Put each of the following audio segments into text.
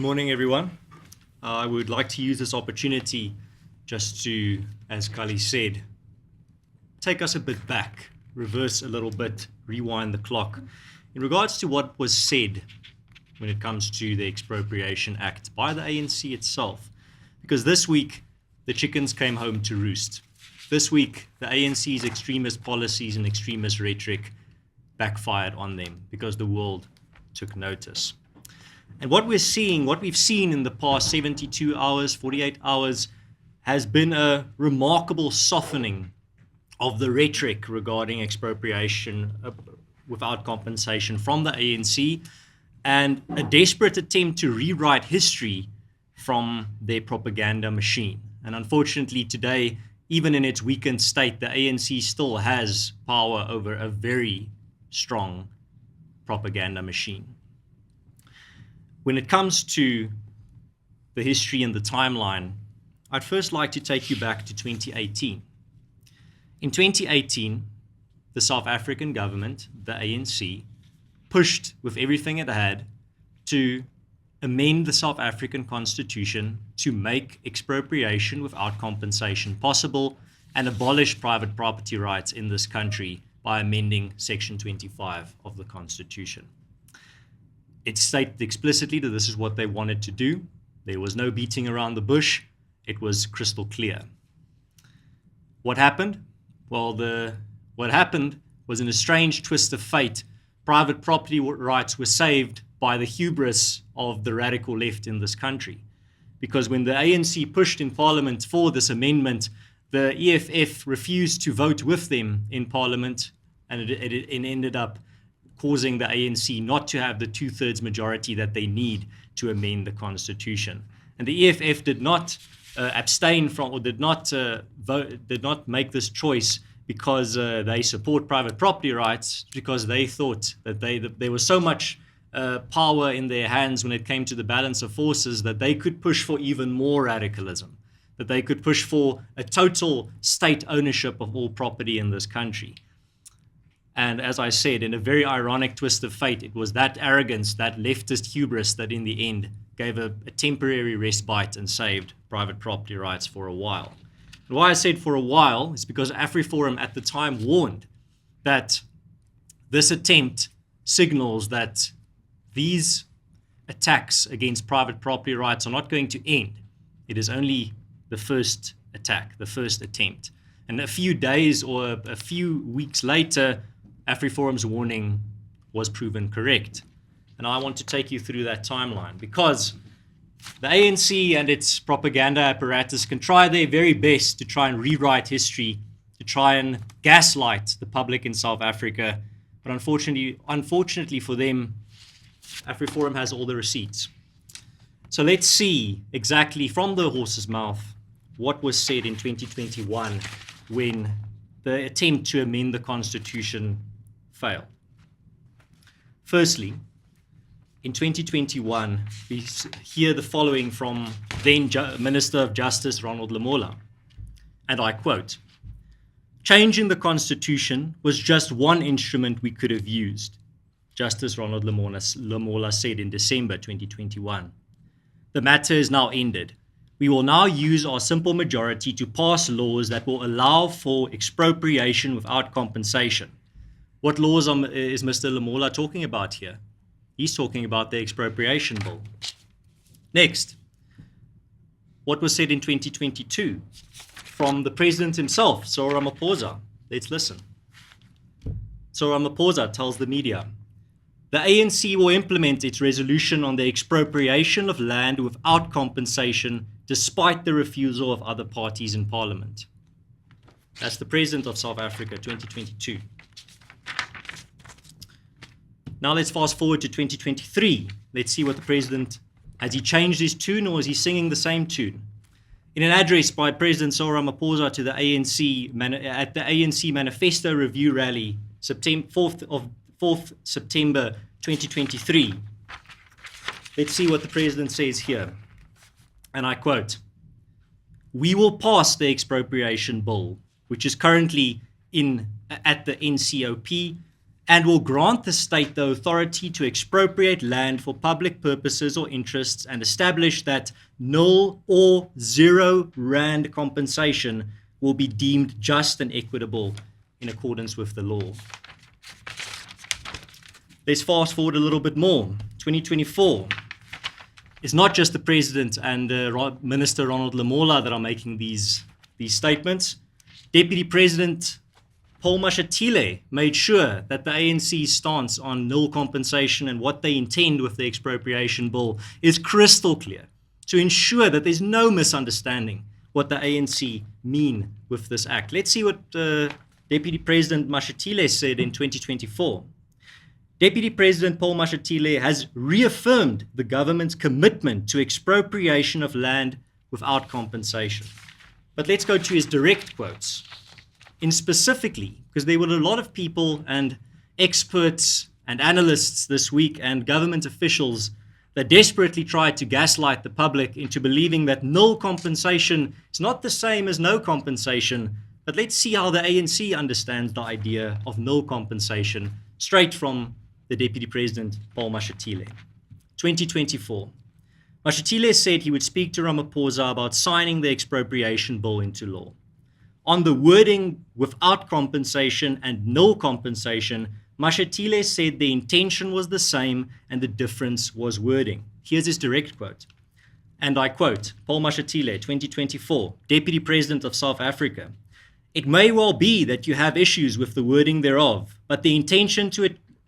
Good morning, everyone. I would like to use this opportunity just to, as Kali said, take us a bit back, reverse a little bit, rewind the clock in regards to what was said when it comes to the Expropriation Act by the ANC itself. Because this week, the chickens came home to roost. This week, the ANC's extremist policies and extremist rhetoric backfired on them because the world took notice. And what we've seen in the past 72 hours, 48 hours, has been a remarkable softening of the rhetoric regarding expropriation without compensation from the ANC, and a desperate attempt to rewrite history from their propaganda machine. And unfortunately today, even in its weakened state, the ANC still has power over a very strong propaganda machine. When it comes to the history and the timeline, I'd first like to take you back to 2018. In 2018, the South African government, the ANC, pushed with everything it had to amend the South African Constitution to make expropriation without compensation possible and abolish private property rights in this country by amending Section 25 of the Constitution. It stated explicitly that this is what they wanted to do. There was no beating around the bush. It was crystal clear. What happened? Well, what happened was, in a strange twist of fate, private property rights were saved by the hubris of the radical left in this country. Because when the ANC pushed in Parliament for this amendment, the EFF refused to vote with them in Parliament, and it ended up causing the ANC not to have the two-thirds majority that they need to amend the Constitution. And the EFF did not abstain from, or did not make this choice because they support private property rights, because they thought that there was so much power in their hands when it came to the balance of forces that they could push for even more radicalism, that they could push for a total state ownership of all property in this country. And as I said, in a very ironic twist of fate, it was that arrogance, that leftist hubris, that in the end gave a temporary respite and saved private property rights for a while. And why I said for a while is because AfriForum at the time warned that this attempt signals that these attacks against private property rights are not going to end. It is only the first attack, the first attempt. And a few days or a few weeks later, AfriForum's warning was proven correct. And I want to take you through that timeline, because the ANC and its propaganda apparatus can try their very best to try and rewrite history, to try and gaslight the public in South Africa. But unfortunately for them, AfriForum has all the receipts. So let's see exactly from the horse's mouth what was said in 2021 when the attempt to amend the Constitution failed. Firstly, in 2021, we hear the following from then Minister of Justice Ronald Lamola, and I quote, "Changing the Constitution was just one instrument we could have used," Justice Ronald Lamola said in December 2021. "The matter is now ended. We will now use our simple majority to pass laws that will allow for expropriation without compensation." What laws is Mr. Lamola talking about here? He's talking about the expropriation bill. Next, what was said in 2022 from the president himself, Cyril Ramaphosa? Let's listen. Cyril Ramaphosa tells the media, "The ANC will implement its resolution on the expropriation of land without compensation despite the refusal of other parties in Parliament." That's the president of South Africa, 2022. Now let's fast forward to 2023. Let's see what the president, has he changed his tune, or is he singing the same tune? In an address by President Cyril Ramaphosa to the ANC at the ANC Manifesto Review Rally, 4th September 2023, let's see what the president says here. And I quote, "We will pass the expropriation bill, which is currently at the NCOP, and will grant the state the authority to expropriate land for public purposes or interests and establish that null or 0 rand compensation will be deemed just and equitable in accordance with the law. Let's fast forward a little bit more. 2024. It's not just the President and Minister Ronald Lamola that are making these statements. Deputy President Paul Mashatile made sure that the ANC's stance on null compensation and what they intend with the expropriation bill is crystal clear, to ensure that there's no misunderstanding what the ANC mean with this act. Let's see what Deputy President Mashatile said in 2024. Deputy President Paul Mashatile has reaffirmed the government's commitment to expropriation of land without compensation. But let's go to his direct quotes. In specifically, because there were a lot of people and experts and analysts this week and government officials that desperately tried to gaslight the public into believing that null compensation is not the same as no compensation. But let's see how the ANC understands the idea of null compensation straight from the Deputy President, Paul Mashatile. 2024. Mashatile said he would speak to Ramaphosa about signing the expropriation bill into law. On the wording without compensation and null compensation, Mashatile said the intention was the same and the difference was wording. Here's his direct quote. And I quote, Paul Mashatile, 2024, Deputy President of South Africa. It may well be that you have issues with the wording thereof, but the intention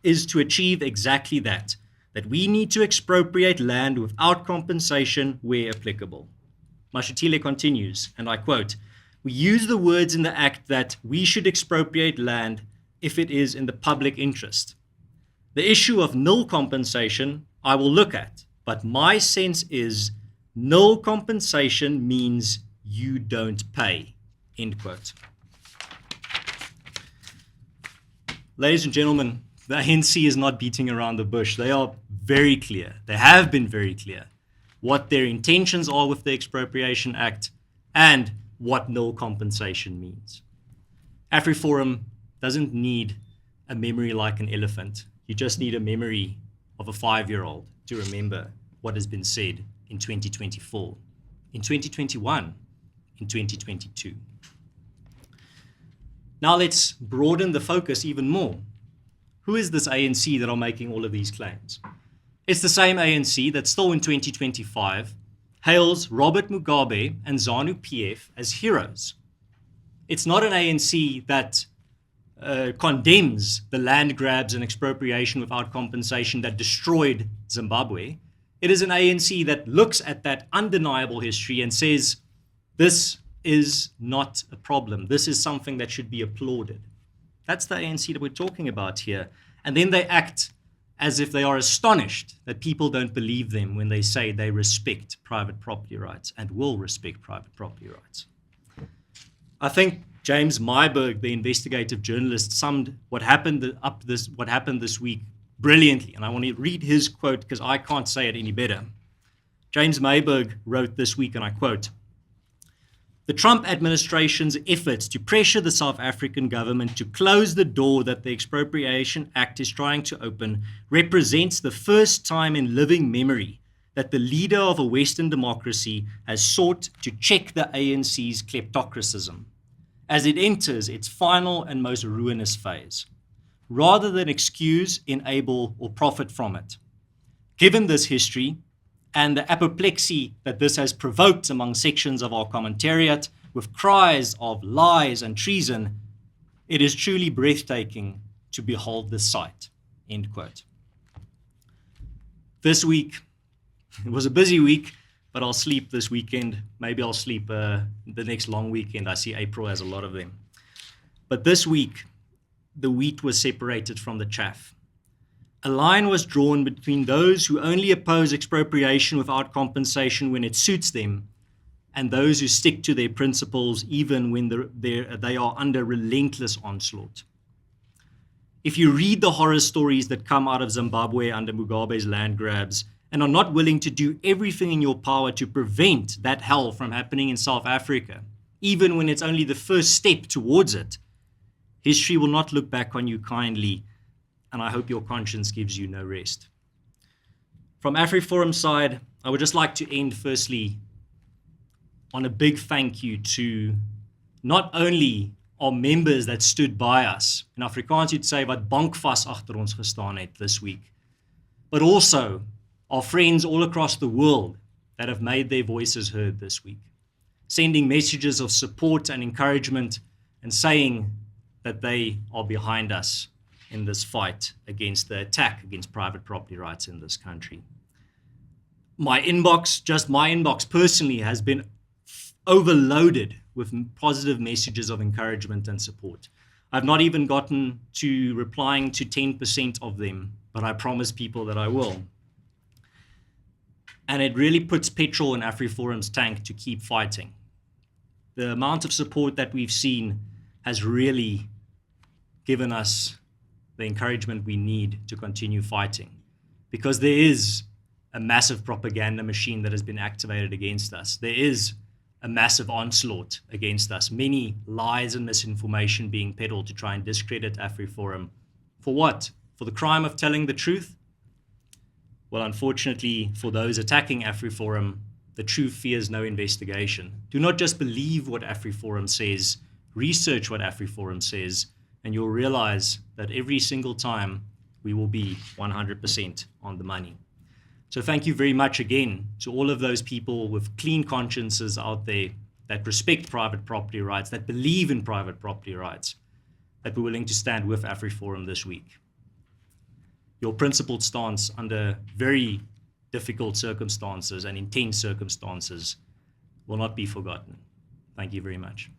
is to achieve exactly that we need to expropriate land without compensation where applicable. Mashatile continues, and I quote, we use the words in the act that we should expropriate land if it is in the public interest. The issue of null compensation I will look at, but my sense is null compensation means you don't pay, end quote. Ladies and gentlemen, the ANC is not beating around the bush. They are very clear. They have been very clear what their intentions are with the Expropriation Act and what null compensation means. AfriForum doesn't need a memory like an elephant. You just need a memory of a 5-year-old to remember what has been said in 2024, in 2021, in 2022. Now let's broaden the focus even more. Who is this ANC that are making all of these claims? It's the same ANC that still in 2025 hails Robert Mugabe and ZANU-PF as heroes. It's not an ANC that condemns the land grabs and expropriation without compensation that destroyed Zimbabwe. It is an ANC that looks at that undeniable history and says, this is not a problem. This is something that should be applauded. That's the ANC that we're talking about here. And then they act as if they are astonished that people don't believe them when they say they respect private property rights and will respect private property rights. I think James Myburgh, the investigative journalist, summed what happened this week brilliantly. And I want to read his quote because I can't say it any better. James Myburgh wrote this week, and I quote, the Trump administration's efforts to pressure the South African government to close the door that the Expropriation Act is trying to open represents the first time in living memory that the leader of a Western democracy has sought to check the ANC's kleptocracism as it enters its final and most ruinous phase, rather than excuse, enable, or profit from it. Given this history, and the apoplexy that this has provoked among sections of our commentariat with cries of lies and treason, it is truly breathtaking to behold this sight, end quote. This week, it was a busy week, but I'll sleep this weekend. Maybe I'll sleep the next long weekend. I see April has a lot of them. But this week, the wheat was separated from the chaff. A line was drawn between those who only oppose expropriation without compensation when it suits them and those who stick to their principles even when they are under relentless onslaught. If you read the horror stories that come out of Zimbabwe under Mugabe's land grabs and are not willing to do everything in your power to prevent that hell from happening in South Africa, even when it's only the first step towards it, history will not look back on you kindly and I hope your conscience gives you no rest. From AfriForum side, I would just like to end firstly on a big thank you to not only our members that stood by us, in Afrikaans you'd say wat bankvas agter ons gestaan het this week, but also our friends all across the world that have made their voices heard this week, sending messages of support and encouragement and saying that they are behind us in this fight against the attack against private property rights in this country. My inbox personally has been overloaded with positive messages of encouragement and support. I've not even gotten to replying to 10% of them, but I promise people that I will. And it really puts petrol in AfriForum's tank to keep fighting. The amount of support that we've seen has really given us the encouragement we need to continue fighting, because there is a massive propaganda machine that has been activated against us. There is a massive onslaught against us, many lies and misinformation being peddled to try and discredit AfriForum. For what? For the crime of telling the truth? Well, unfortunately, for those attacking AfriForum, the truth fears no investigation. Do not just believe what AfriForum says, research what AfriForum says, and you'll realize that every single time we will be 100% on the money. So thank you very much again to all of those people with clean consciences out there that respect private property rights, that believe in private property rights, that were willing to stand with AfriForum this week. Your principled stance under very difficult circumstances and intense circumstances will not be forgotten. Thank you very much.